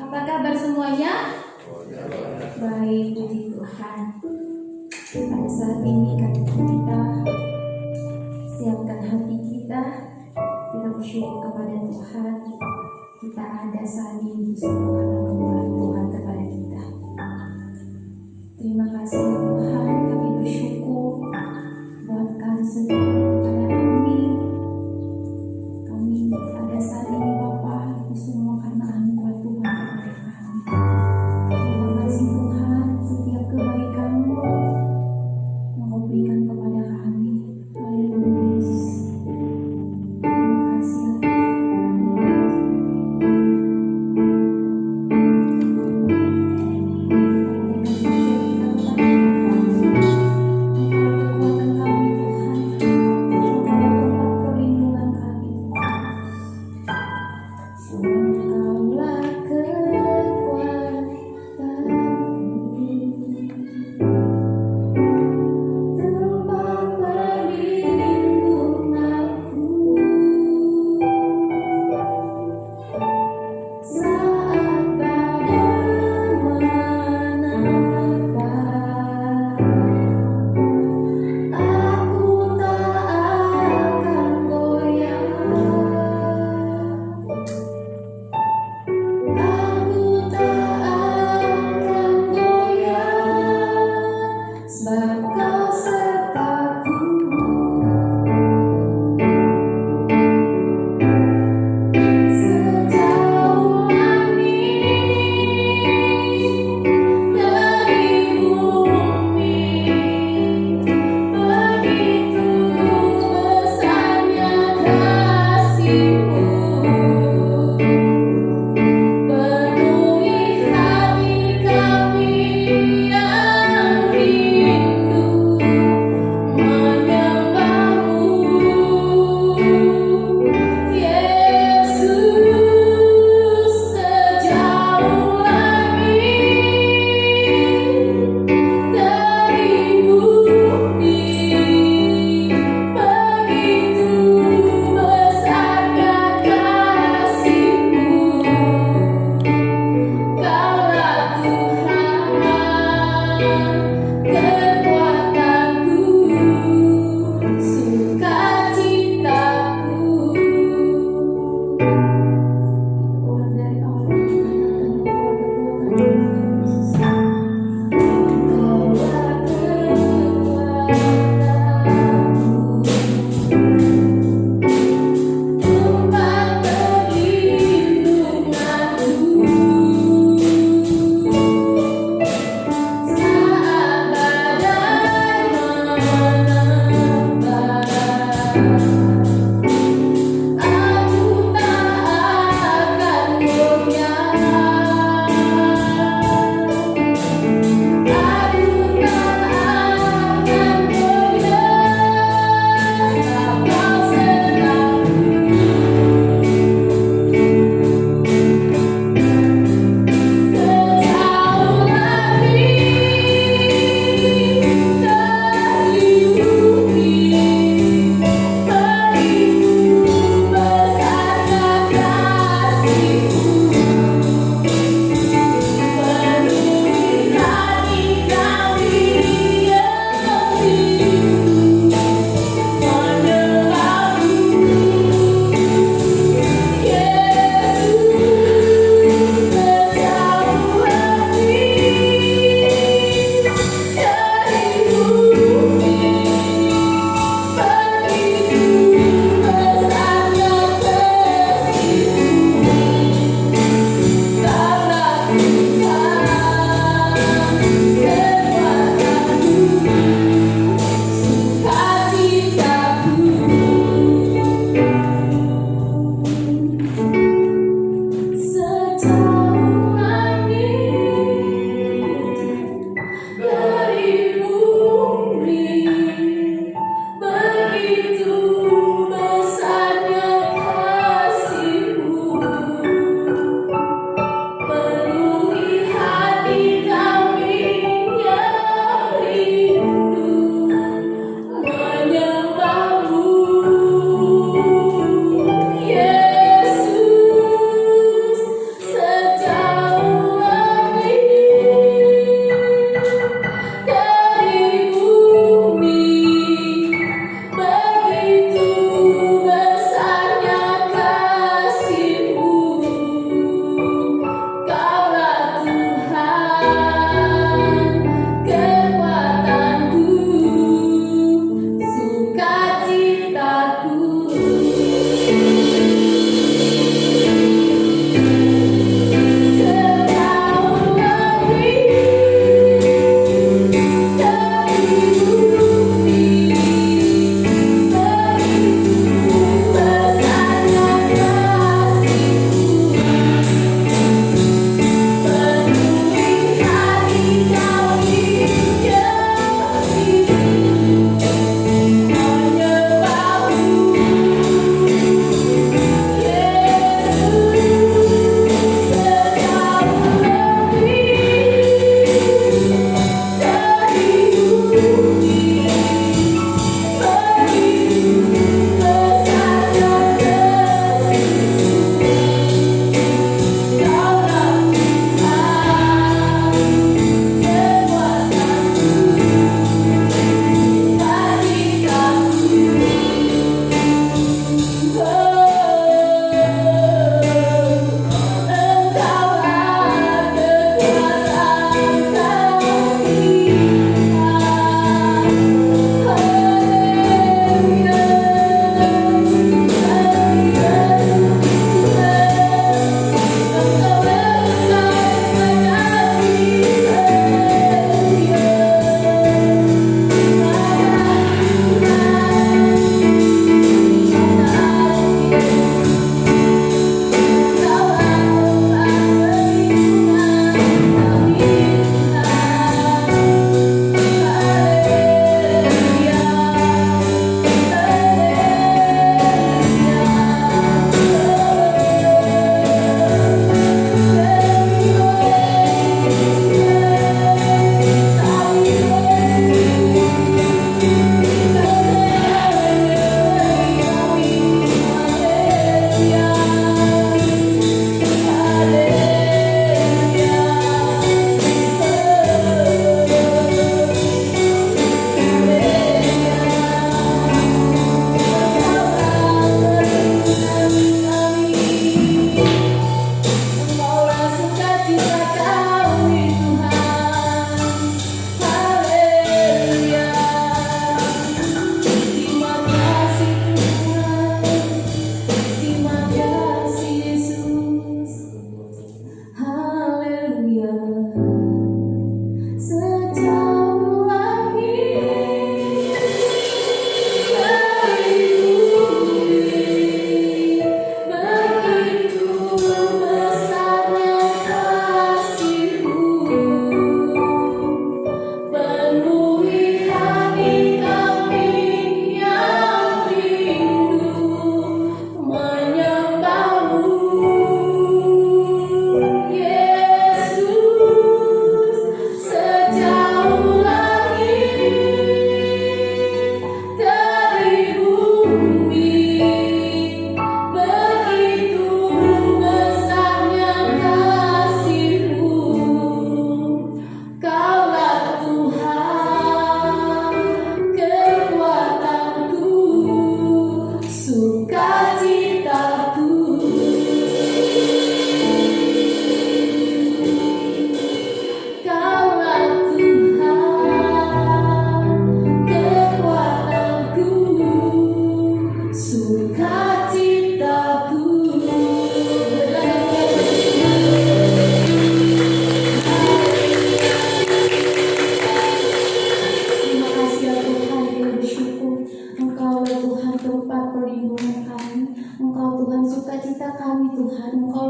Apa kabar semuanya? Baik, puji Tuhan. Pada saat ini kita siapkan hati kita bersyukur kepada Tuhan. Kita ada saat ini semua karena Tuhan kepada kita. Terima kasih ya Tuhan, kami bersyukur buat kasih setia kepada kami. Kami pada saat ini Bapa, itu semua karena anugerah Tuhan kepada kami. Terima kasih Tuhan, setiap kebaikan-Mu yang Kau berikan kepada kami. Haleluya Yesus. Terima kasih ya Tuhan.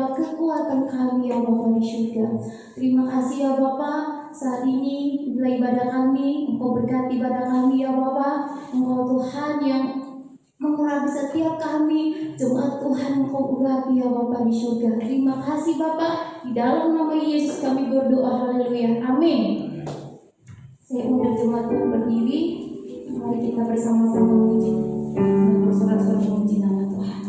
Bapa kekuatan kami ya Bapa di surga. Terima kasih ya Bapa, saat ini bila ibadah kami, Engkau berkati ibadah kami ya Bapa. Engkau Tuhan yang mengurapi setiap kami, jemaat Tuhan Engkau urapi ya Bapa di surga. Terima kasih Bapa, di dalam nama Yesus kami berdoa, haleluya, amin. Saya undang jemaat Tuhan berdiri, mari kita bersama-sama memuji, bersorak-sorai memuji nama Tuhan.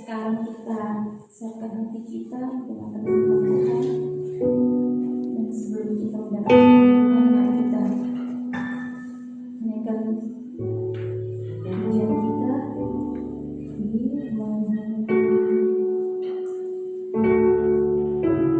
Sekarang kita siapkan hati kita dengan penuh Tuhan. Dan sebelum kita mendengarkan Tuhan, mari kita menaikkan pujian kita di Firman-Mu kita bagi hatiku.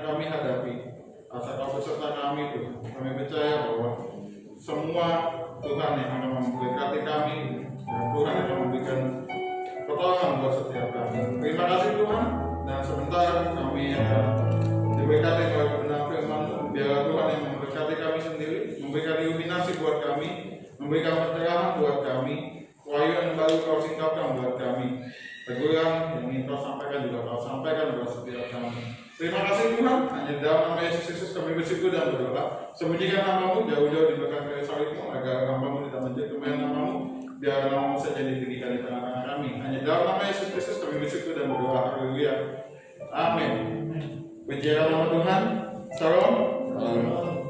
kami hadapi. Asal Kau beserta kami Tuhan. Kami percaya bahwa semua Tuhan yang akan memberkati kami, dan Tuhan yang akan memberikan pertolongan buat setiap kami. Terima kasih Tuhan. Dan sebentar kami akan diberkati oleh kebenaran firman. Biarlah Tuhan yang memberkati kami sendiri, memberikan iluminasi buat kami, memberikan pencerahan buat kami, wahyu yang baru Kau singkapkan buat kami, teguran yang ingin Kau sampaikan juga Kau sampaikan buat setiap kami. Terima kasih Tuhan. Hanya dalam nama Yesus Kristus kami bersyukur dan berdoa. Sembunyikan nama-Mu jauh-jauh di belakang kayu salib-Mu, agar hamba-Mu tidak menjatuhkan nama-Mu. Biar nama-Mu saja ditinggikan di tengah-tengah kami. Hanya dalam nama Yesus Kristus kami bersyukur dan berdoa. Haleluya. Amin. Pujilah nama Tuhan. Shalom.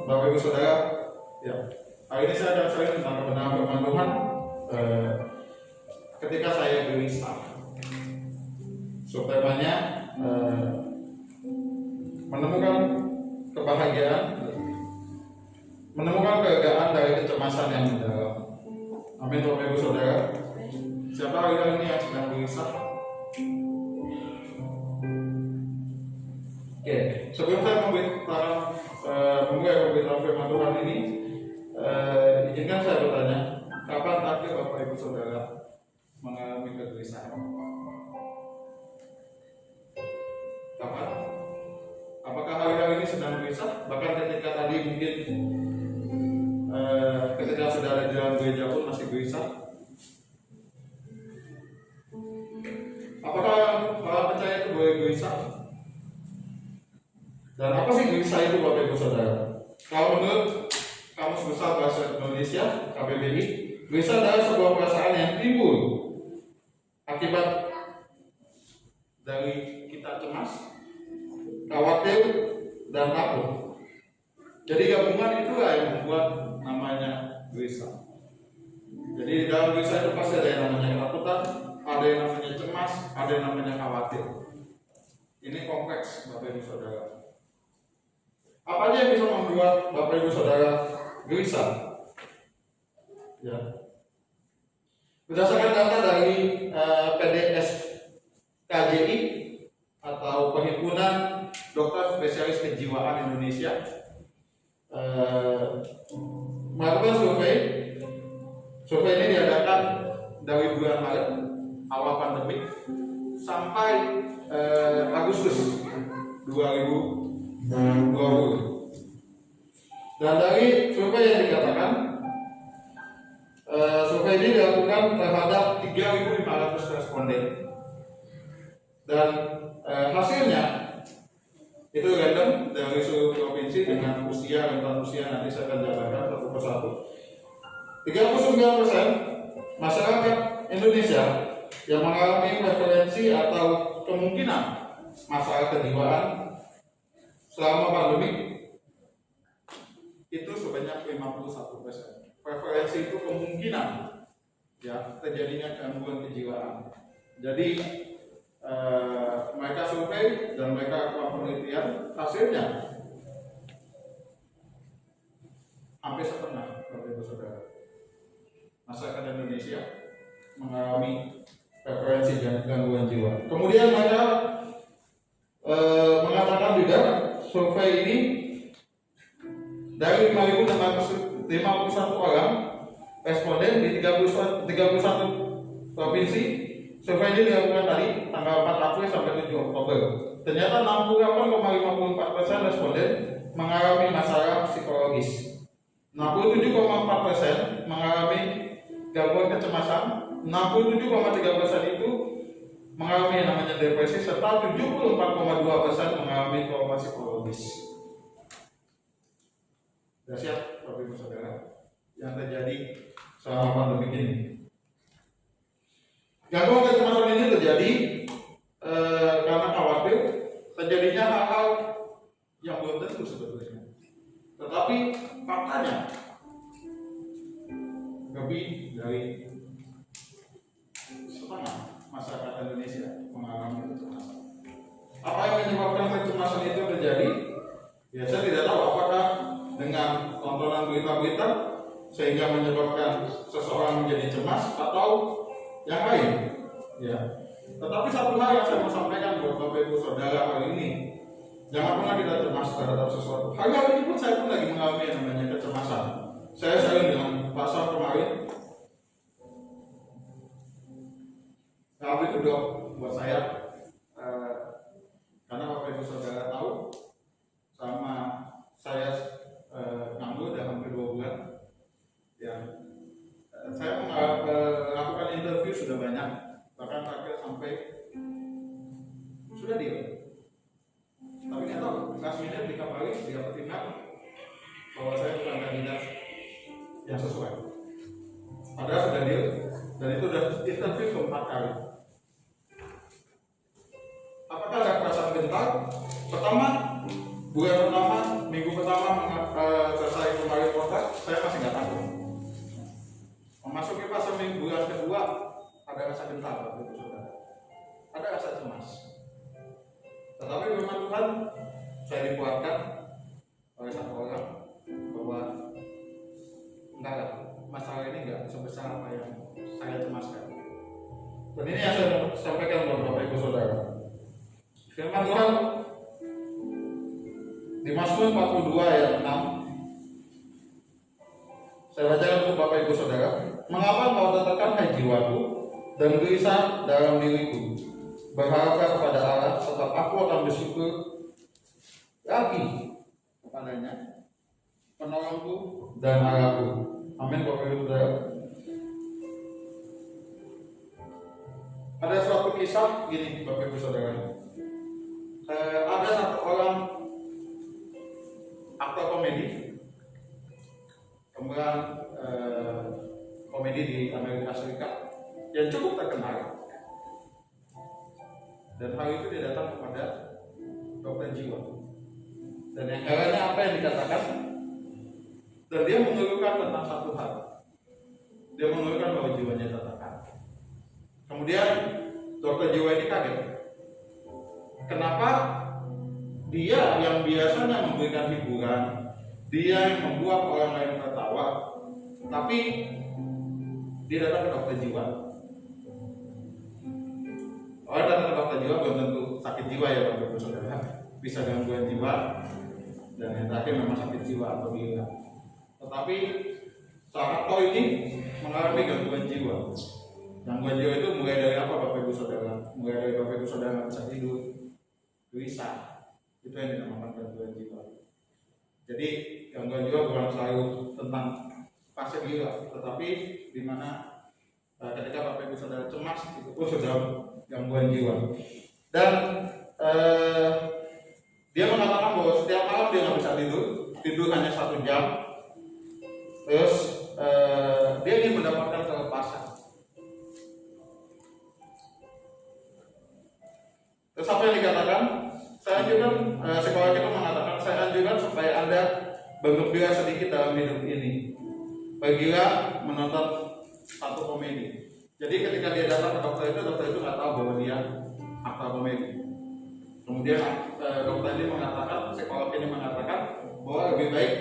Bapak Ibu Saudara. Ya. Hari ini saya akan sharing tentang kebenaran firman Tuhan. Ketika saya gelisah. Subtemanya menemukan kebahagiaan, menemukan kelegaan dari kecemasan yang mendalam. Amin Bapak Ibu Saudara. Siapa hari ini yang sedang gelisah? Oke, sebelum saya memulai pemberitaan firman Tuhan ini, izinkan saya bertanya, kapan terakhir Bapak Ibu Saudara mengalami kegelisahan? Kapan? Apakah hari-hari ini sedang gelisah? Bahkan ketika tadi mungkin ketika sudah ada di dalam gereja pun masih gelisah. Apakah orang percaya itu boleh gelisah? Dan apa sih gelisah itu Bapak Ibu Saudara? Kalau menurut Kamus Besar Bahasa Indonesia (KBBI), gelisah adalah sebuah perasaan yang timbul akibat dari kita cemas, khawatir, dan takut. Jadi gabungan itulah yang membuat namanya gelisah. Jadi di dalam gelisah itu pasti ada yang namanya ketakutan, ada yang namanya cemas, ada yang namanya khawatir. Ini kompleks Bapak Ibu Saudara. Apa aja yang bisa membuat Bapak Ibu Saudara gelisah? Ya. Berdasarkan data dari PDS KJI atau Perhimpunan Dokter Spesialis Kejiwaan Indonesia, melakukan survei. Survei ini diadakan dari bulan Maret awal pandemi sampai Agustus 2020. Dan dari survei yang dikatakan, survei ini dilakukan terhadap 3.500 responden. Dan hasilnya itu random dari seluruh provinsi dengan usia, rentan usia, nanti saya akan jabarkan satu persatu. 39% masyarakat Indonesia yang mengalami preferensi atau kemungkinan masalah kejiwaan selama pandemi itu sebanyak 51%. Preferensi itu kemungkinan ya terjadinya gangguan kejiwaan. Jadi mereka survei dan mereka lakukan penelitian, hasilnya hampir setengah Bapak Ibu Saudara masyarakat Indonesia mengalami preferensi dan gangguan jiwa. Kemudian mereka mengatakan juga survei ini dari 5.651 orang responden di 31 provinsi. Survei ini dilakukan tadi tanggal 4 April sampai 7 Oktober. Ternyata 68,54% responden mengalami masalah psikologis. 67,4% mengalami gangguan kecemasan. 67,3% itu mengalami yang namanya depresi, serta 74,2% mengalami trauma psikologis. Sudah siap Bapak Ibu Saudara yang terjadi selama pandemi ini? Gangguan kecemasan ini terjadi karena khawatir terjadinya hal-hal yang belum tentu sebetulnya. Tetapi faktanya lebih dari setengah masyarakat Indonesia mengalami kecemasan. Apa yang menyebabkan kecemasan itu terjadi? Ya, saya tidak tahu apakah dengan tontonan berita-berita sehingga menyebabkan seseorang menjadi cemas atau yang lain, ya. Tetapi satu hal yang saya mau sampaikan buat Bapak Ibu Saudara hari ini, Jangan pernah kita cemas terhadap sesuatu. Hari ini pun saya pun lagi mengalami yang namanya kecemasan. Saya sering dengan pasal kemarin. Tapi itu dok buat saya, karena Bapak Ibu Saudara tahu, sama saya nganggur udah hampir 2 bulan. Ya, saya melakukan interview sudah banyak, bahkan terakhir sampai sudah deal. Tapi nggak tahu, last minute dikabari dia pertimbang bahwa saya bukan kandidat yang sesuai. Padahal sudah deal, dan itu sudah interview ke-4 kali. Apakah ada perasaan gentar? Pertama, bulan pertama, minggu pertama selesai kemarin kontrak, saya masih nggak takut. Memasuki fase bulan kedua, ada rasa gentar, Bapak Ibu Saudara. Ada rasa cemas. Tetapi memang Tuhan, saya dikuatkan oleh satu orang bahwa enggak, masalah ini enggak sebesar apa yang saya cemaskan. Dan ini yang saya sampaikan kepada Bapak Ibu Saudara. Firman Tuhan di Mazmur 42 ayat 6. Saya bacakan untuk Bapak Ibu Saudara. Mengapa kau tertekan hai jiwaku dan gelisah dalam diriku? Berharaplah kepada Allah, sebab aku akan bersyukur lagi kepadanya, penolongku dan Allahku. Amin Bapak Ibu Saudara. Ada suatu kisah gini Bapak Ibu Saudara. Ada satu orang aktor komedi, kemudian komedi di Amerika Serikat yang cukup terkenal, dan hal itu dia datang kepada dokter jiwa, dan yang herannya apa yang dikatakan, dan dia mengeluhkan tentang satu hal. Dia mengeluhkan bahwa jiwanya tertekan. Kemudian dokter jiwa ini kaget. Kenapa dia yang biasanya memberikan hiburan, dia yang membuat orang lain tertawa, tapi dia datang ke dokter jiwa. Orang datang ke dokter jiwa belum tentu sakit jiwa ya Bapak Ibu Saudara, bisa gangguan jiwa, dan yang terakhir memang sakit jiwa atau gila. Tetapi saat aktor ini mengalami gangguan jiwa. Gangguan jiwa itu mulai dari apa Bapak Ibu Saudara? Mulai dari Bapak Ibu Saudara nggak bisa tidur, gelisah, itu yang dinamakan gangguan jiwa. Jadi gangguan jiwa bukan selalu tentang fase gila, tetapi di mana ketika Bapak Ibu Saudara cemas, itu pun sudah gangguan jiwa. Dan dia mengatakan bahwa setiap malam dia nggak bisa tidur hanya 1 jam. Terus dia ingin mendapatkan kelepasan. Terus apa yang dikatakan? Saya anjurkan, psikolog itu mengatakan, saya anjurkan supaya Anda bergembira sedikit dalam hidup ini. Pergilah menonton satu komedi. Jadi ketika dia datang ke dokter itu nggak tahu bahwa dia aktor komedi. Kemudian dokter ini mengatakan, psikolog ini mengatakan bahwa lebih baik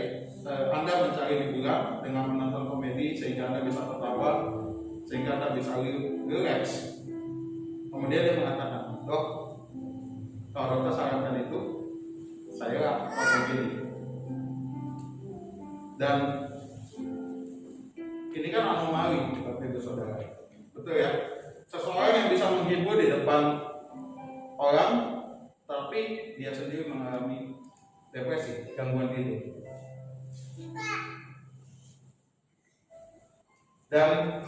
Anda mencari hiburan dengan menonton komedi sehingga Anda bisa tertawa, sehingga Anda bisa relax. Kemudian dia mengatakan, dok, kalau dokter sarankan itu, saya pakai gini. Dan ini kan anomali, Bapak Ibu Saudara. Betul ya? Seseorang yang bisa menghibur di depan orang, tapi dia sendiri mengalami depresi, gangguan tidur. Dan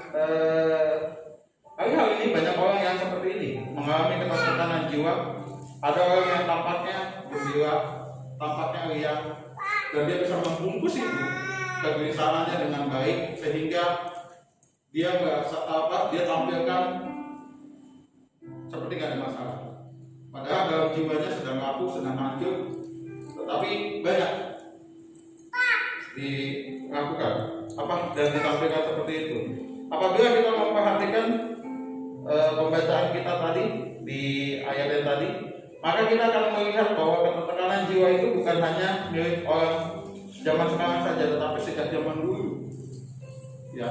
hal ini banyak orang yang seperti ini, mengalami ketakutan jiwa. Ada orang yang tampaknya gembira, tampaknya riang, dan dia bisa membungkus itu kegelisahannya dengan baik sehingga dia merasa dia tampilkan seperti gak ada masalah. Padahal dalam jiwanya sedang rapuh, sedang hancur, tetapi banyak dilakukan dan ditampilkan seperti itu. Apabila kita memperhatikan pembacaan kita tadi di ayat yang tadi, maka kita akan melihat bahwa ketertekanan jiwa itu bukan hanya milik orang zaman sekarang saja, tetapi sejak zaman dulu. Ya.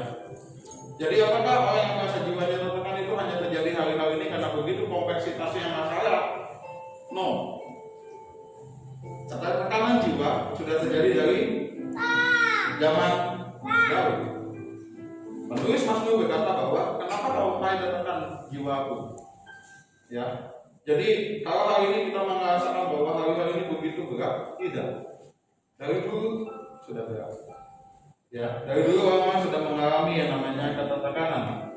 Jadi apakah orang yang merasa jiwanya tertekan itu hanya terjadi hari-hari ini karena begitu kompleksitasnya masalah? No. terjadi dari zaman Daud. Penulis Mazmur berkata bahwa kenapa kau tekan jiwaku? Ya, jadi kalau hari ini kita merasakan bahwa hari-hari ini begitu berat, tidak. Dari dulu sudah berat. Ya, dari dulu orang sudah mengalami yang namanya tekanan.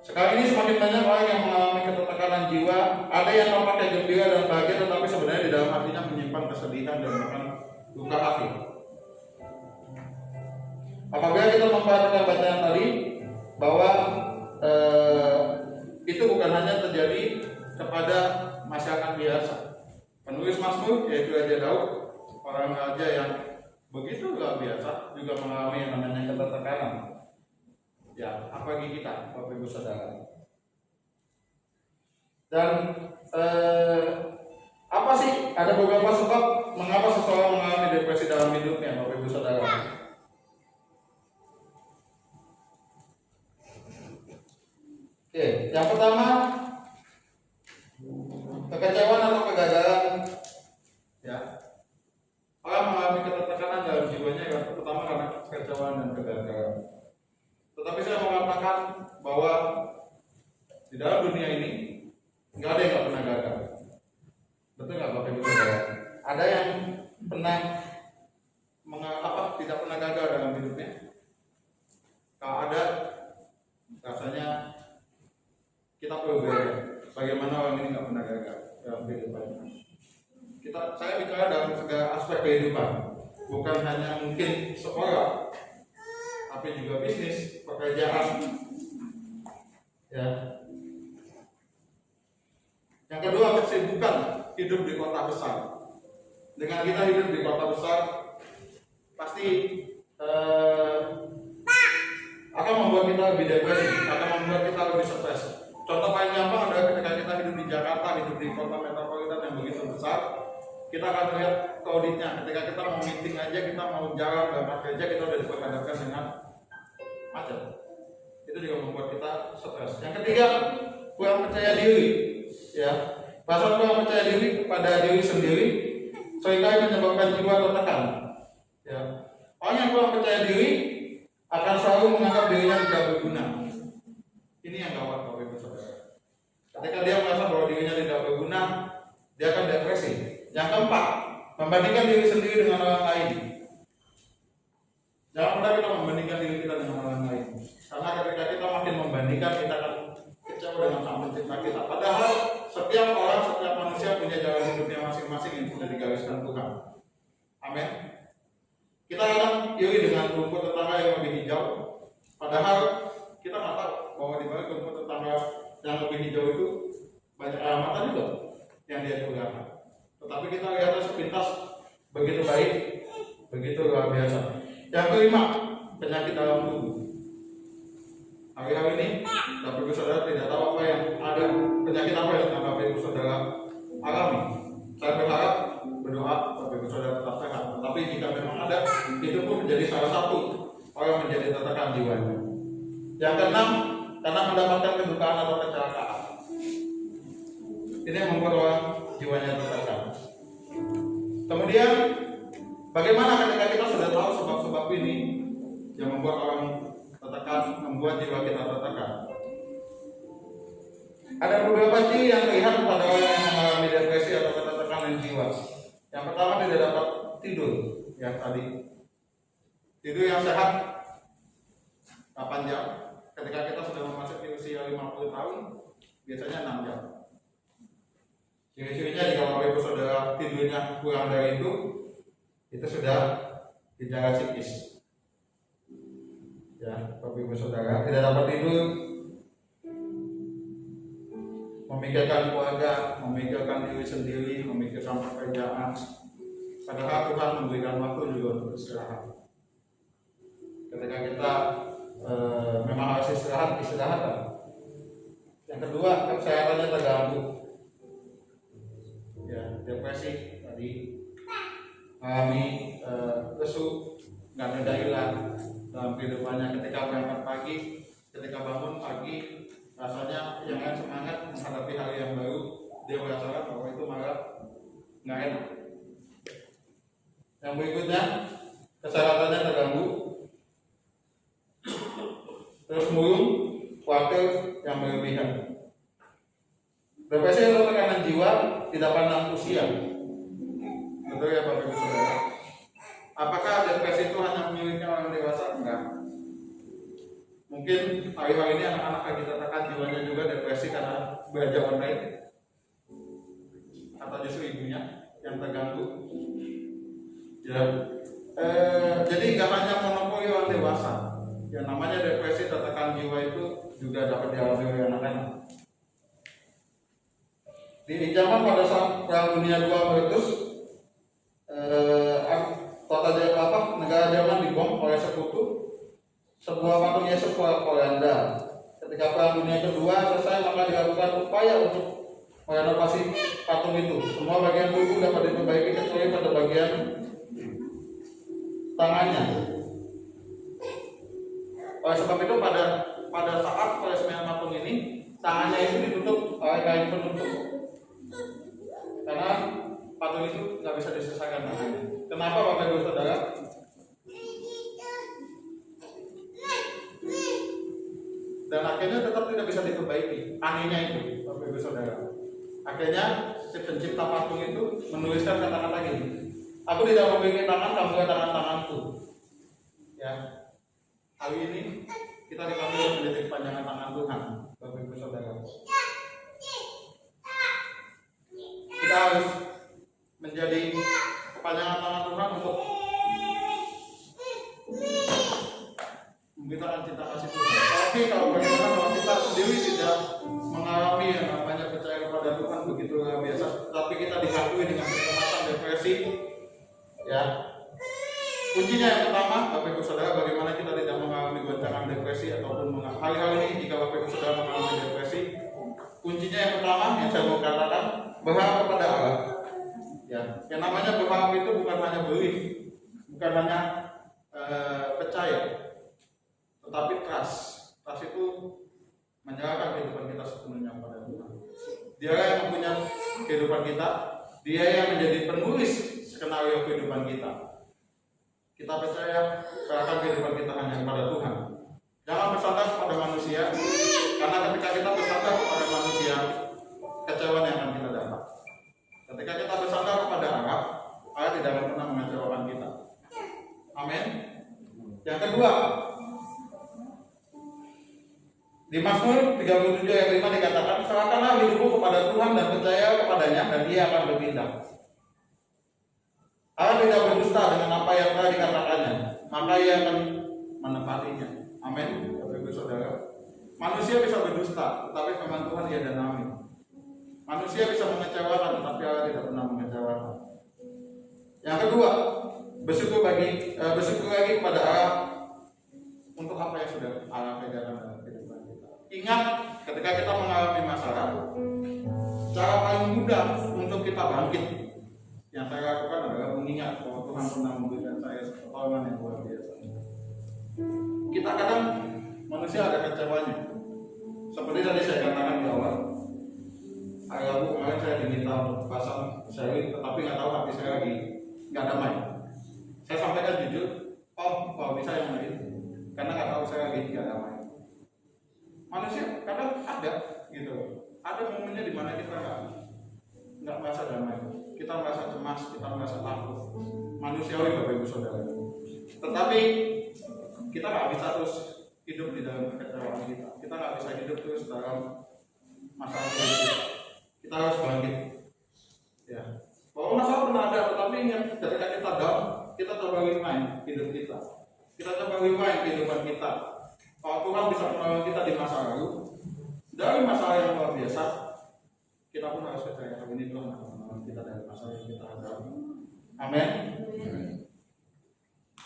Sekarang ini semakin banyak orang yang mengalami ketekanan jiwa. Ada yang tampaknya gembira dan bahagia, tetapi sebenarnya di dalam hatinya menyimpan kesedihan dan bahkan luka hati. Apabila kita memperhatikan bacaan tadi bahwa itu bukan hanya terjadi kepada masyarakat biasa. Penulis Mazmur yaitu Raja Daud, orang raja yang begitu luar biasa, juga mengalami yang namanya ketekanan. Ya, apalagi kita, Bapak Ibu Saudara. Dan apa sih? Ada beberapa sebab mengapa seseorang mengalami depresi dalam hidupnya, Bapak Ibu Saudara. Oke, yang pertama kekecewaan atau kegagalan. Ya, orang mengalami ketekanan dalam jiwanya yang pertama karena kekecewaan dan kegagalan. Tetapi saya mengatakan bahwa di dalam dunia ini nggak ada yang nggak pernah gagal. Betul nggak Bapak Ibu Saudara? Ada yang pernah tidak pernah gagal dalam hidupnya? Kalau ada, rasanya kita perlu belajar bagaimana orang ini nggak pernah gagal dalam kehidupannya. Saya bicara dalam segala aspek kehidupan, bukan hanya mungkin sekolah, tapi juga bisnis, pekerjaan. Ya. Yang kedua, kesibukan hidup di kota besar. Dengan kita hidup di kota besar, pasti akan membuat kita lebih depresi, akan membuat kita lebih stres. Contoh paling gampang adalah ketika kita hidup di Jakarta, hidup di kota metropolitan yang begitu besar, kita akan melihat auditnya. Ketika kita mau meeting aja, kita mau jalan berangkat kerja, kita sudah diperhadapkan dengan macet. Itu juga membuat kita stres. Yang ketiga, kurang percaya diri. Ya, rasa kurang percaya diri kepada diri sendiri seringkali menyebabkan jiwa tertekan. Ya, orang yang kurang percaya diri akan selalu menganggap dirinya tidak berguna. Ini yang gawat Bapak Ibu Saudara. Ketika dia merasa bahwa dirinya tidak berguna, dia akan depresi. Yang keempat, membandingkan diri sendiri dengan orang lain. Jangan pernah kita membandingkan diri kita dengan orang lain. Karena ketika kita makin membandingkan, kita akan kecewa dengan Sang Pencipta kita. Padahal setiap orang, setiap manusia punya jalan hidupnya masing-masing yang sudah digariskan Tuhan. Amin. Kita kadang iri dengan rumput tetangga yang lebih hijau. Padahal kita nggak tahu bahwa di balik rumput tetangga yang lebih hijau itu banyak alamatan juga yang dia gunakan. Tetapi kita lihatnya sepintas begitu baik, begitu luar biasa. Yang kelima, penyakit dalam tubuh. Hari-hari ini, Bapak Ibu Saudara tidak tahu apa yang ada, penyakit apa yang Bapak Ibu Saudara alami. Saya berharap berdoa Bapak Ibu Saudara tetap sehat. Tetapi jika memang ada, itu pun menjadi salah satu orang menjadi tertekan jiwanya. Yang keenam, karena mendapatkan kedukaan atau kecelakaan. Ini yang membuat orang jiwanya tertekan. Kemudian, bagaimana ketika kita sudah tahu sebab-sebab ini yang membuat orang tertekan, membuat jiwa kita tertekan? Ada beberapa ciri yang terlihat pada orang yang mengalami depresi atau ketertekanan jiwa. Yang pertama, tidak dapat tidur, yang tadi. Tidur yang sehat 8 jam. Ketika kita sudah memasuki usia 50 tahun, biasanya 6 jam. Ciri-cirinya jika Bapak Ibu Saudara tidurnya kurang dari itu sudah gejala psikis. Ya, Bapak Ibu Saudara tidak dapat tidur, memikirkan keluarga, memikirkan diri sendiri, memikirkan pekerjaan. Padahal Tuhan memberikan waktu juga untuk istirahat. Ketika kita memang harus istirahat. Yang kedua, kesehatannya terganggu. Ya, depresi tadi, mengalami lesu, nggak ada daya dalam kehidupannya. Ketika berangkat pagi, ketika bangun pagi, rasanya yang semangat menghadapi hari yang baru, dia merasakan bahwa itu malah nggak enak. Yang berikutnya, kesehatannya terganggu. Terus murung, khawatir yang berlebihan. Depresi atau tekanan jiwa tidak pandang usia. Betul ya Bapak Ibu Saudara? Apakah depresi itu hanya miliknya orang dewasa? Enggak. Mungkin hari-hari ini anak-anak yang kita tekan jiwanya juga depresi karena belajar online, atau justru ibunya yang terganggu. Ya, jadi nggak hanya monopoli orang dewasa. Yang namanya depresi tertekan jiwa itu juga dapat dialami oleh anak-anak. Di zaman pada saat Perang Dunia II meletus, negara Jerman dibom oleh sekutu. Sebuah patung Yesus Polandia. Ketika Perang Dunia Kedua selesai, maka dilakukan upaya untuk merenovasi patung itu. Semua bagian tubuh dapat diperbaiki kecuali pada bagian tangannya. Oleh sebab itu pada saat peresmian patung ini, tangannya itu ditutup oleh kain penutup. Karena patung itu nggak bisa diselesaikan tangannya. Kenapa Bapak Ibu Saudara? Dan akhirnya tetap tidak bisa diperbaiki. Anehnya itu, Bapak Ibu Saudara. Akhirnya si pencipta patung itu menuliskan kata-kata gini: "Aku tidak memiliki tangan, kamu lihat tangan-tanganku." Ya, hari ini kita dipanggil menjadi kepanjangan tangan Tuhan, Bapak Ibu Saudara. Kita harus menjadi kepanjangan tangan Tuhan untuk memberitakan cinta kasih Tuhan. Tapi kalau kita sendiri tidak mengalami yang namanya percaya kepada Tuhan begitu luar biasa, tapi kita dihantui dengan kecemasan, depresi, ya. Kuncinya yang pertama, Bapak Ibu Saudara, bagaimana kita tidak mengalami goncangan depresi ataupun hari-hari ini jika Bapak Ibu Saudara mengalami depresi, kuncinya yang pertama yang saya mau katakan, berharap kepada Allah. Ya, yang namanya berharap itu bukan hanya belief, bukan hanya percaya, tetapi trust. Trust itu menyerahkan kehidupan kita sepenuhnya kepada Tuhan. Dia yang mempunyai kehidupan kita, Dia yang menjadi penulis skenario kehidupan kita. Kita percaya serahkan kehidupan kita hanya kepada Tuhan. Jangan bersandar kepada manusia, karena ketika kita bersandar kepada manusia, kecewaan yang akan kita dapat. Ketika kita bersandar kepada Allah, Allah tidak akan pernah mengecewakan kita. Amin. Yang kedua, di Mazmur 37 ayat 5 dikatakan, serahkanlah hidupmu kepada Tuhan dan percaya kepadanya, dan Dia akan bertindak. Allah tidak berdusta dengan apa yang telah dikatakannya, maka Ia akan menepatinya. Amin. Bapak Ibu Saudara, manusia bisa berdusta, tetapi firman Tuhan Ia dan amin. Manusia bisa mengecewakan, tetapi Allah tidak pernah mengecewakan. Yang kedua, bersyukur lagi kepada Allah untuk apa yang sudah Allah kerjakan dalam kehidupan kita. Ingat, ketika kita mengalami masalah, cara paling mudah untuk kita bangkit yang saya lakukan adalah mengingat bahwa Tuhan pernah memberikan saya pertolongan yang luar biasa. Kita kadang manusia ada kecewanya. Seperti tadi saya katakan di awal, hari Rabu kemarin saya diminta untuk pasang seri, tetapi nggak tahu hati saya lagi nggak damai. Saya sampaikan jujur, kalau bisa yang lain, karena nggak tahu saya lagi nggak damai. Manusia kadang ada gitu, ada momennya di mana kita nggak merasa damai, kita merasa cemas, kita merasa takut, manusiawi Bapak Ibu Saudara. Tetapi kita nggak bisa terus hidup di dalam kekecewaan kita, kita nggak bisa hidup terus dalam masalah kita. Kita harus bangkit. Ya, bahwa masalah pernah ada, tetapi ingat ketika kita down, kita coba rewind hidup kita. Kita coba rewind kehidupan kita. Kalau Tuhan bisa menolong kita di masa lalu, dari masalah yang luar biasa, kita pun harus percaya bahwa ini Tuhan akan menolong kita dari masalah yang kita hadapi. Amin.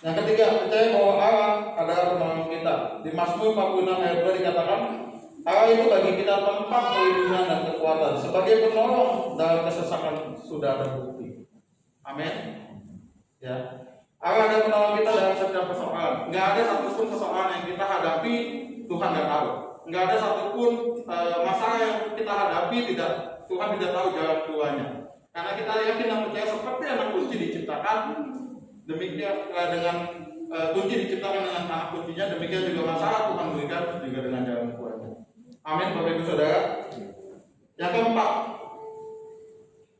Yang ketiga, percaya bahwa Allah adalah penolong kita. Di Mazmur 46 ayat 2 dikatakan, Allah itu bagi kita tempat perlindungan dan kekuatan. Sebagai penolong dalam kesesakan sudah terbukti. Amin. Ya. Allah ada penolong kita dalam setiap persoalan. Nggak ada satupun persoalan yang kita hadapi Tuhan nggak tahu. Nggak ada satupun masalah yang kita hadapi Tuhan tidak tahu jalan keluarnya. Karena kita yakin dan percaya seperti anak kunci diciptakan, demikian dengan kunci diciptakan dengan anak kuncinya, demikian juga masalah Tuhan berikan juga dengan jalan keluarnya. Amin, Bapak Ibu Saudara. Yang keempat,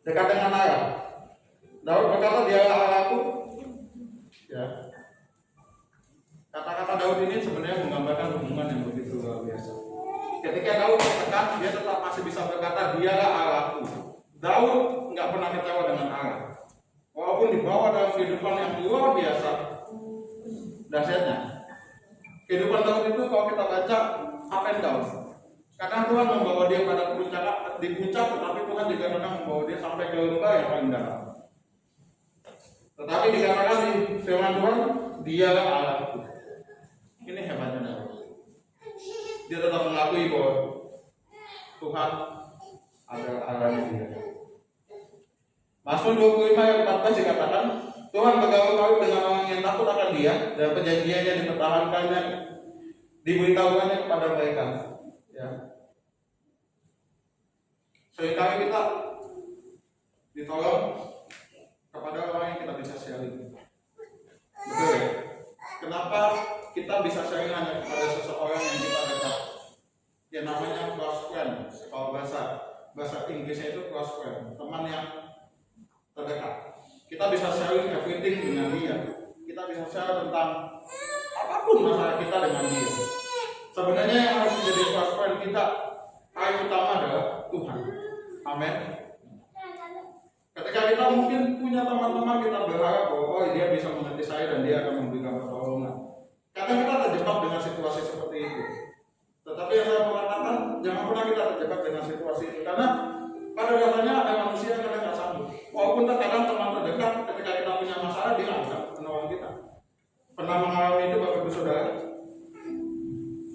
dekat dengan Allah. Daud berkata, Dialah Allahku. Ya. Kata-kata Daud ini sebenarnya menggambarkan hubungan yang begitu luar biasa. Ketika Daud tertekan, dia tetap masih bisa berkata, Dialah Allahku. Daud nggak pernah kecewa dengan Allah. Walaupun dibawa dalam kehidupan yang luar biasa, dahsyatnya. Kehidupan Daud itu kalau kita baca up and down. Kadang Tuhan membawa dia pada di puncak, tetapi Tuhan juga kadang membawa dia sampai ke lembah yang paling dalam. Tetapi dikatakan di firman Tuhan, Dialah Allahku. Ini hebatnya Daud. Dia tetap mengakui bahwa Tuhan adalah Allahnya dia. Mazmur 25 ayat 14 dikatakan, Tuhan bergaul-gaul dengan orang yang takut akan Dia, dan perjanjiannya dipertahankannya, diberitahukannya kepada mereka. Ya. Seringkali kita ditolong kepada orang yang kita bisa sharing. Betul ya? Kenapa kita bisa sharing hanya kepada seseorang yang kita dekat? Yang namanya close friend. Kalau bahasa Inggrisnya itu close friend, teman yang terdekat. Kita bisa sharing everything dengan dia. Kita bisa share tentang apapun masalah kita dengan dia. Sebenarnya yang harus menjadi close friend kita paling utama adalah Tuhan. Amin. Ketika kita mungkin punya teman-teman, kita berharap bahwa dia bisa mengerti saya dan dia akan memberikan pertolongan. Kadang kita terjebak dengan situasi seperti itu. Tetapi yang saya mengatakan, jangan pernah kita terjebak dengan situasi itu, karena pada dasarnya ada manusia yang kadang nggak sanggup. Walaupun terkadang teman terdekat, ketika kita punya masalah, dia nggak bisa menolong kita. Pernah mengalami itu Bapak Ibu Saudara?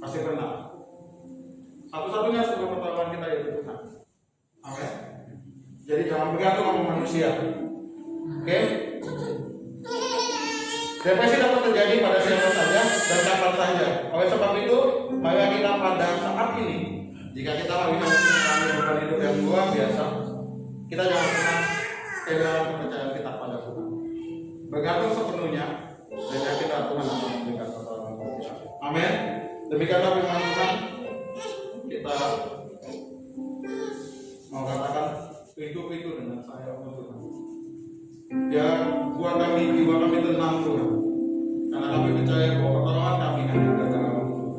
Pasti pernah. Satu-satunya sebuah pertolongan kita yaitu Tuhan. Oke. Jadi jangan bergantung sama manusia. Oke? Depresi dapat terjadi pada siapa saja dan kapan saja. Oleh sebab itu, mari kita pada saat ini, jika kita lagi mengalami beban hidup yang luar biasa, kita jangan pernah kehilangan kepercayaan kita pada Tuhan. Bergantung sepenuhnya dan yakinlah Tuhan akan memberikan pertolongan kepada kita. Amin. Demikianlah firman Tuhan. Kita mau katakan pintu-pintu dengan saya Tuhan. Ya, buat kami, jiwa kami tenang Tuhan. Karena kami percaya bahwa pertolongan kami hanya dari dalam Tuhan.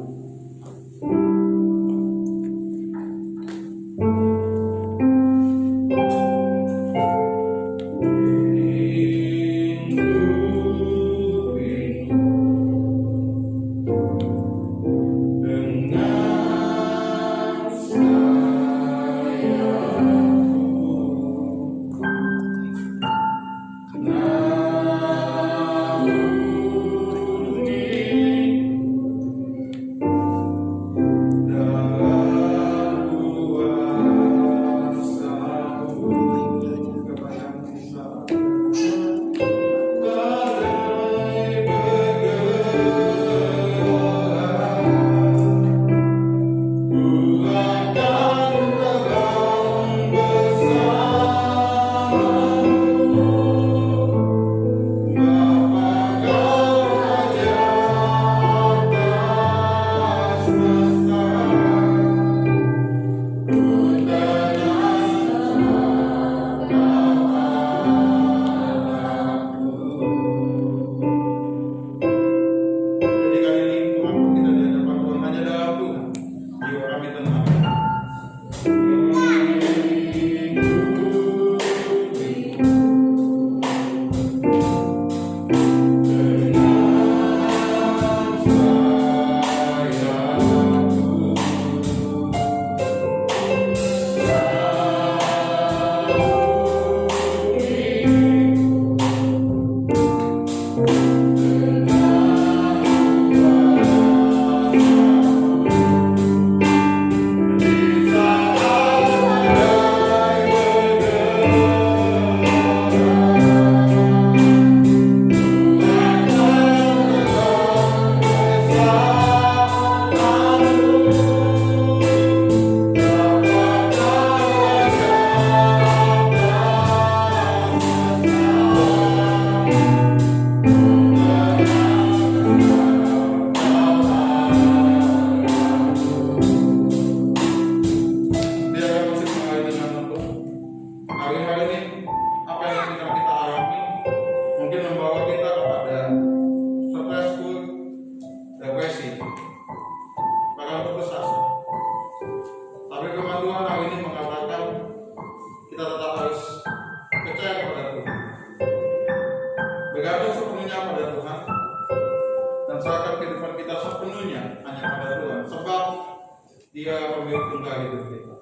bagi hidup kita.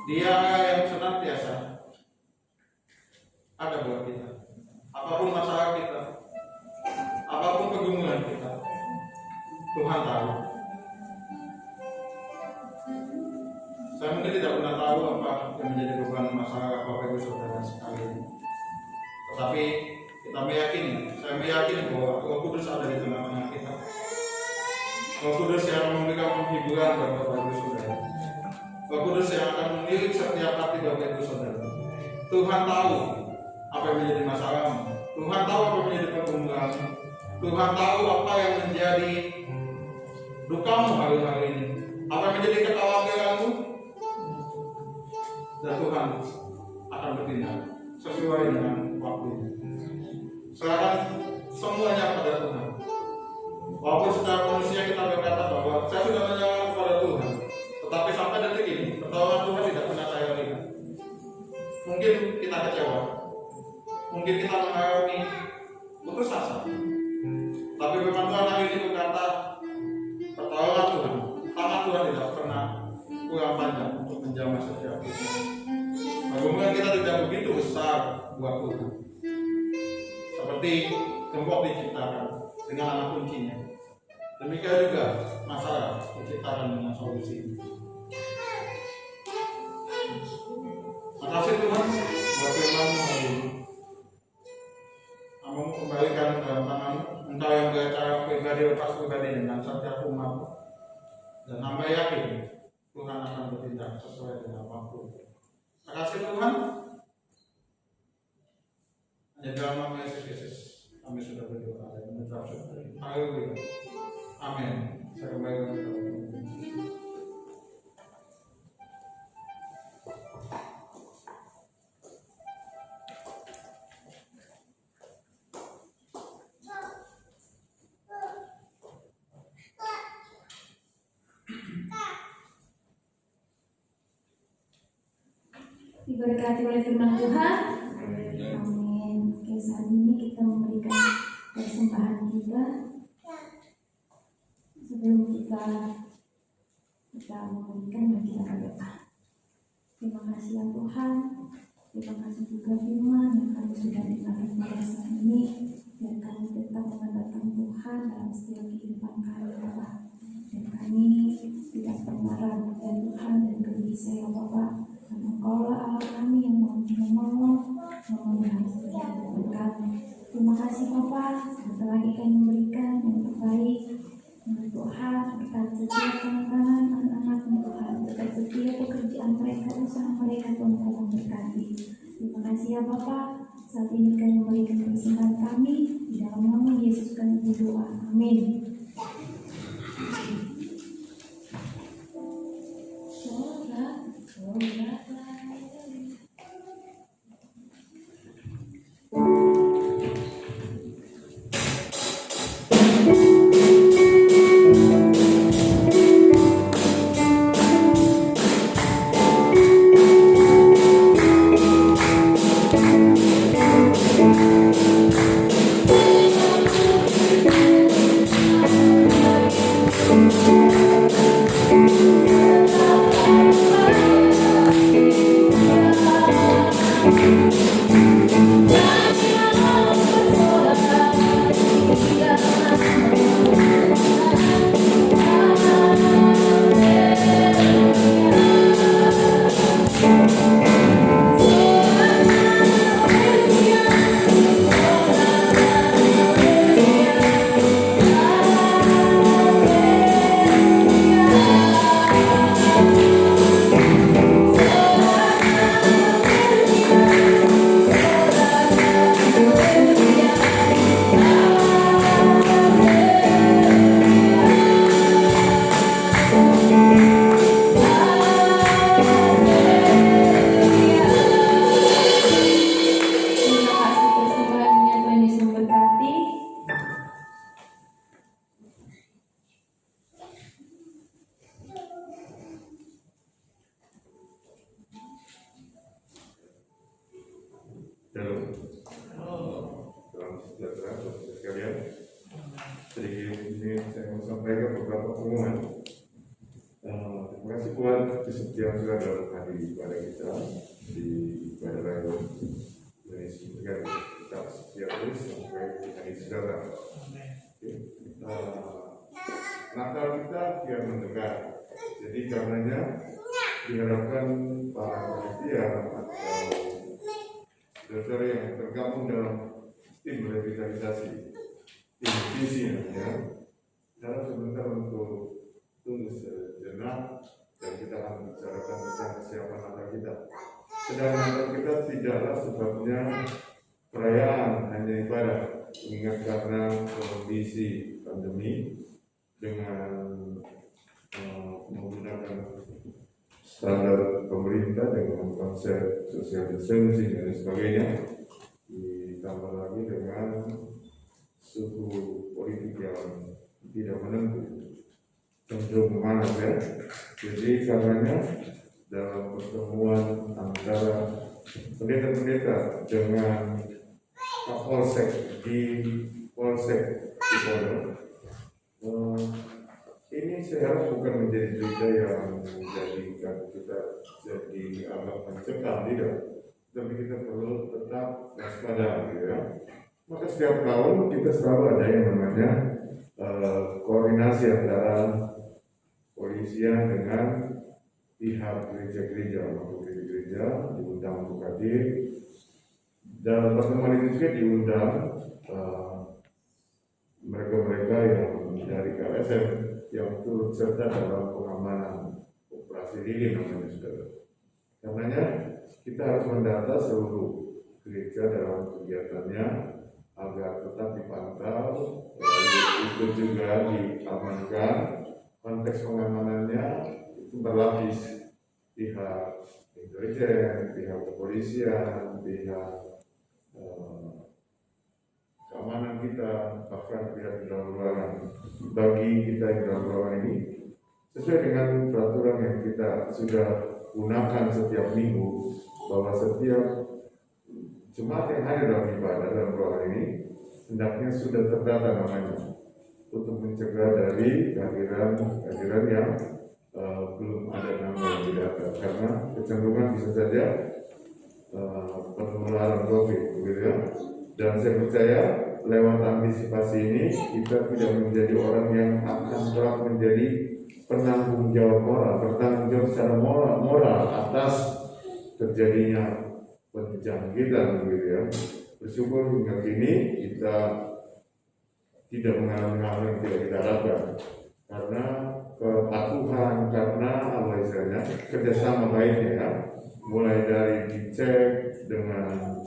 Dia yang senantiasa ada buat kita. Apapun masalah kita, apapun kegumulan kita, Tuhan tahu. Saya mungkin tidak pernah tahu apa yang menjadi beban masalah Bapak Ibu Saudara sekalian. Tetapi kita meyakini, saya meyakini bahwa Roh Kudus ada di tengah-tengah kita. Roh Kudus yang memberikan penghiburan buat Bapak Ibu Saudara. Roh Kudus yang akan menilik setiap hati Bapak Ibu Saudara. Tuhan tahu apa yang menjadi masalahmu. Tuhan tahu apa yang menjadi pergumulanmu. Tuhan tahu apa yang menjadi dukamu hari-hari ini. Apa yang menjadi kekhawatiranmu. Dan Tuhan akan bertindak sesuai dengan waktunya. Serahkan semuanya pada Tuhan. Walaupun secara manusia kita berkata bahwa saya sudah menyerahkan kepada Tuhan, tetapi sampai detik ini pertolongan Tuhan tidak pernah saya lihat. Mungkin kita kecewa, mungkin kita mengalami putus asa. Tapi firman Tuhan hari ini berkata, pertolongan Tuhan, tangan Tuhan tidak pernah kurang panjang untuk menjamah setiap kita. Pergumulan kita tidak begitu besar buat Tuhan. Seperti gembok diciptakan dengan anak kuncinya. Demikian juga masalah diciptakan dengan solusi. Makasih Tuhan buat firman-Mu hari ini. Kamu kembalikan ke dalam tangan-Mu. Engkau yang berbicara pribadi lepas pribadi dengan setiap umat. Dan hamba yakin Tuhan akan bertindak sesuai dengan waktu. Makasih Tuhan. Hanya dalam nama Yesus Kristus kami sudah berdoa dan mengucap syukur. Haleluya. Amin. Saya kembali ke diberkati oleh firman Tuhan. Amin. Oke, saat ini kita memberikan persembahan kita. Sebelum kita memberikan, mari kita berdoa. Terima kasih ya Tuhan. Terima kasih juga firman yang kami sudah dengarkan pada saat ini. Dan kami tetap mengandalkan Tuhan dalam setiap kehidupan kami, Bapak. Dan kami tidak pernah ragu ya Tuhan dan gelisah ya Bapak. Karena Engkaulah Allah kami yang menolong, memelihara setiap berkat. Terima kasih Bapak. Sebentar lagi kami memberikan yang terbaik. Untuk Tuhan, berkat setiap tangan-tangan anak-anak Tuhan, berkat setiap pekerjaan mereka, usaha mereka, Tuhan memberkati. Terima kasih ya Bapak. Saat ini kami memberikan persembahan kami di dalam nama Yesus kami berdoa. Amin. Sedikit ini saya mau sampaikan beberapa pengumuman. Terima kasih Tuhan kesetiaan sudah dalam hari pada kita di ibadah raya ini semoga kita setia terus sampai hari sekarang. Natal kita kian mendekat, jadi karenanya diharapkan para panitia atau saudara yang tergabung dalam tim revitalisasi, tim visi ya, dalam sebentar untuk tunggu sejenak dan kita akan bicarakan tentang kesiapan Natal kita. Sedang Natal kita tidaklah sebabnya perayaan, hanya ibadah, mengingat karena kondisi pandemi dengan menggunakan standar pemerintah dengan konsep social distancing dan sebagainya, ditambah lagi dengan suhu politik yang tidak menentu cenderung memanas ya. Jadi karenanya dalam pertemuan antara pendeta-pendeta dengan Kapolsek di Polsek di Pondok, ini saya harap bukan menjadi berita yang menjadikan kita jadi agak mencekam, tidak, tapi kita perlu tetap waspada gitu ya. Maka setiap tahun kita selalu ada yang namanya koordinasi antara polisian dengan pihak gereja-gereja, waktu gereja diundang untuk hadir. Dalam pertemuan itu juga diundang mereka-mereka yang dari KSM yang turut serta dalam pengamanan operasi lilin namanya saudara. Karenanya kita harus mendata seluruh gereja dalam kegiatannya agar tetap dipantau, lalu itu juga diamankan. Konteks pengamanannya itu berlapis, pihak intelijen, pihak kepolisian, pihak keamanan kita, bahkan pihak dalam ruangan. Bagi kita yang dalam ruangan ini, sesuai dengan peraturan yang kita sudah gunakan setiap minggu, bahwa setiap jemaat yang hadir dalam ibadah dalam ruangan ini hendaknya sudah terdata namanya, untuk mencegah dari kehadiran yang belum ada nama yang didata, karena kecenderungan bisa saja penularan COVID, begitu ya. Dan saya percaya lewat antisipasi ini kita tidak menjadi orang yang akan kerap menjadi penanggung jawab moral, bertanggung jawab secara moral atas terjadinya penjangkitan, begitu ya. Bersyukur hingga kini kita tidak mengalami hal yang tidak kita harapkan, karena kepatuhan, karena apa istilahnya, kerjasama baiknya ya, mulai dari dicek dengan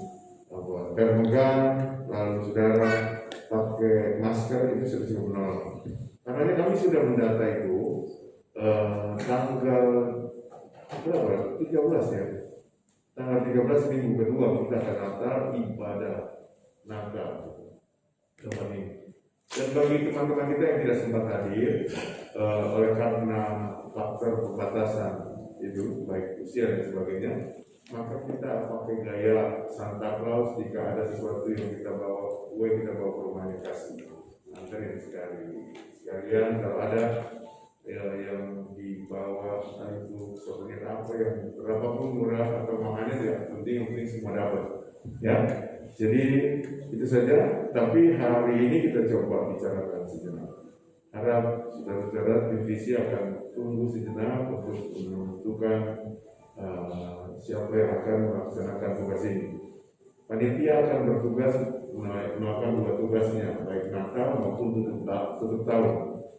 termogan, lalu saudara pakai masker, itu sudah cukup menolong. Karena kami sudah mendata itu tanggal berapa? 13 ya. Tanggal 13 minggu kedua kita akan Natal, ibadah Natal teman ini. Dan bagi teman-teman kita yang tidak sempat hadir oleh karena faktor pembatasan itu, baik usia dan sebagainya, maka kita pakai gaya Santa Claus. Jika ada sesuatu yang kita bawa kue, kita bawa ke rumahnya kasih, anterin sekalian. Kalau ada yang dibawa, entah itu souvenir apa yang berapapun murah atau mahalnya, tidak penting semua dapat ya. Jadi itu saja. Tapi hari ini kita coba bicarakan sejenak. Harap saudara-saudara divisi akan tunggu sejenak untuk menentukan siapa yang akan melaksanakan tugas ini. Panitia akan bertugas melakukan dua tugasnya, baik Natal maupun tutup tahun.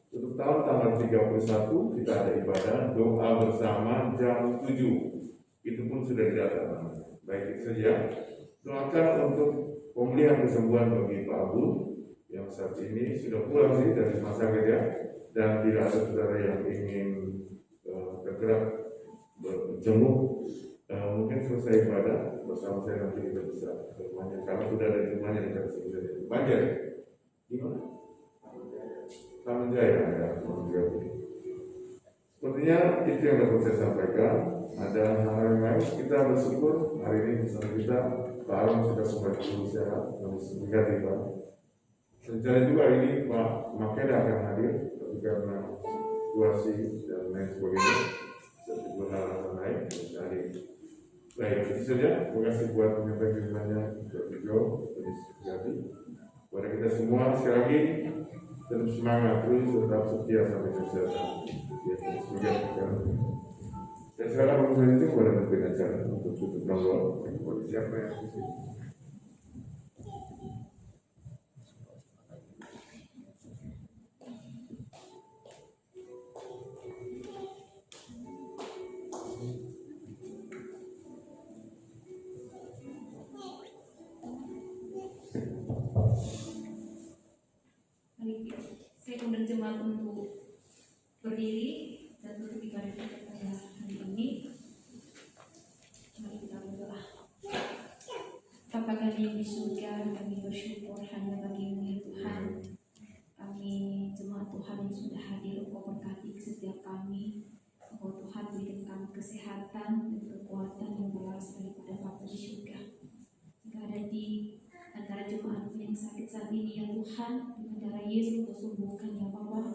Tutup tahun tanggal 31 kita ada ibadah doa bersama jam 7. Itu pun sudah didata. Baik itu saja. Doakan untuk pemulihan kesembuhan bagi Pak Abu yang saat ini sudah pulang sih dari rumah sakit ya, dan tidak ada saudara yang ingin bergerak berjenguk. Mungkin selesai ibadah bersama saya nanti kita bisa ke rumahnya, karena sudah ada di rumahnya di Banjar. Banjar di mana? Taman Jaya ya. Sepertinya itu yang dapat saya sampaikan. Ada hal yang lain, kita bersyukur hari ini bersama kita Pak Arum sudah kembali sehat, namun semoga tiba. Rencana juga ini Pak Makeda akan hadir, tapi karena situasi dan lain sebagainya, satu dua hal lain dari baik itu saja. Terima kasih buat penyampaian firman-Nya Joe dari kepada kita semua. Sekali lagi tetap semangat terus, tetap setia sampai selesai. Dan sekarang aku itu kepada pemimpin acara untuk tutup nomor bagi siapa yang di sini. Saya undang jemaat untuk berdiri dan tutup ibadah kita pada hari ini. Mari kita berdoa. Bapa kami yang di surga, kami bersyukur hanya bagi-Mu ya Tuhan. Kami jemaat Tuhan yang sudah hadir, Engkau berkati setiap kami. Engkau Tuhan berikan kami kesehatan dan kekuatan yang berasal daripada Bapa di surga. Jika ada di antara jemaat yang sakit saat ini ya Tuhan, dengan darah Yesus Kau sembuhkan ya Bapa.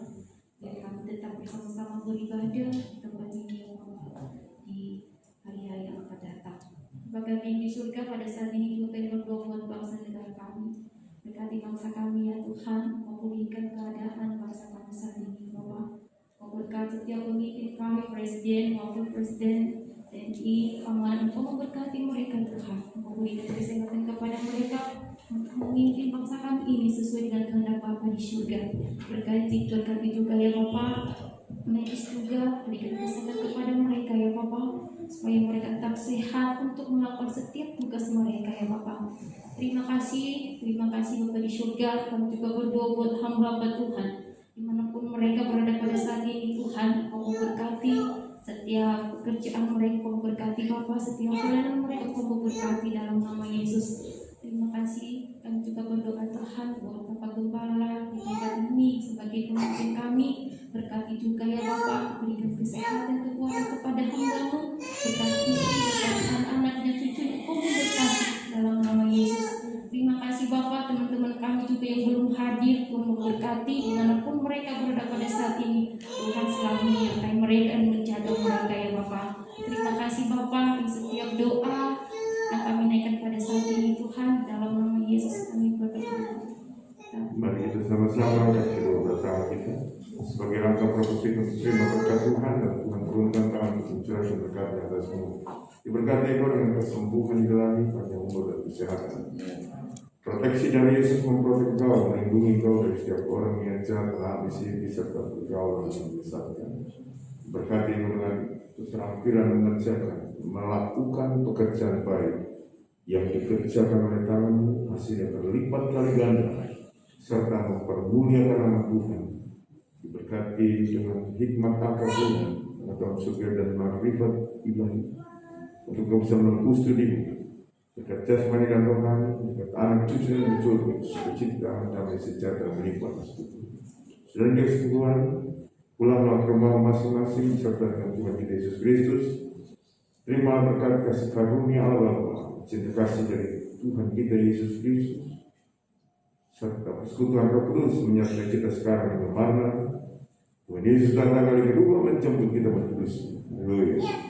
Biar kami tetap bersama-sama beribadah di tempat ini ya Bapa, di hari-hari yang akan datang. Bapa kami di surga, pada saat ini juga kami berdoa buat bangsa negara kami. Berkati bangsa kami ya Tuhan, Kau pulihkan keadaan bangsa kami saat ini Bapa. Kau berkati setiap pemimpin kami, Presiden, Wakil Presiden, TNI, Pamanan. Kau memberkati mereka Tuhan. Kau berikan kesehatan kepada mereka untuk memimpin bangsa kami ini sesuai dengan kehendak Bapa di surga. Berkati juga ya Bapa, medis juga berikan kesehatan kepada mereka ya Bapa, supaya mereka tetap sehat untuk melakukan setiap tugas mereka ya Bapa. Terima kasih Bapa di surga. Kami juga berdoa buat hamba Tuhan dimanapun mereka berada pada saat ini Tuhan. Kau berkati setiap pekerjaan mereka, Kau berkati Bapa, setiap perjalanan mereka Kau berkati dalam nama Yesus. Terima kasih. Kami juga berdoa Tuhan buat Bapak Gembala di tempat ini sebagai pemimpin kami. Berkati juga ya Bapak, berikan kesehatan kekuatan kepada hamba-Mu. Berkati anak-anak dan cucu Kau berkati dalam nama Yesus. Terima kasih Bapak, teman-teman kami juga yang belum hadir Kau memberkati dimanapun mereka berada pada saat ini. Tuhan selalu menyertai mereka dan menjaga mereka ya Bapak. Terima kasih Bapak di setiap doa yang kami naikkan pada saat ini Tuhan, dalam nama Yesus kami berdoa. Mari kita sama-sama kasih doa bersama kita sebagai langkah produktif untuk terima berkat Tuhan, dan Tuhan turunkan tangan untuk mencurahkan berkat di atasmu. Diberkati Engkau dengan kesembuhan di dalam panjang umur dan kesehatan. Proteksi dari Yesus memprotek Engkau, melindungi Engkau dari setiap orang yang jahat, ambisi, serta pergaulan yang menyesatkan. Berkati Engkau dengan keterampilan mengerjakan, melakukan pekerjaan baik yang dikerjakan oleh tanganmu, hasilnya berlipat kali ganda, serta mempermuliakan nama Tuhan. Diberkati dengan hikmat akal Tuhan, pengetahuan surga dan makrifat ilahi, untuk Kau bisa menembus dirimu dekat jasmani dan rohani, dekat anak cucu dan cucu, sukacita damai sejahtera melimpah. Sudah dia kesembuhan, pulanglah ke rumah masing-masing serta dengan Tuhan kita Yesus Kristus. Terima berkat kasih karunia Allah, cinta kasih dari Tuhan kita Yesus Kristus, serta persekutuan Roh Kudus menyertai kita sekarang di mana Tuhan Yesus datang kali kedua menjemput kita berkudus. Haleluya.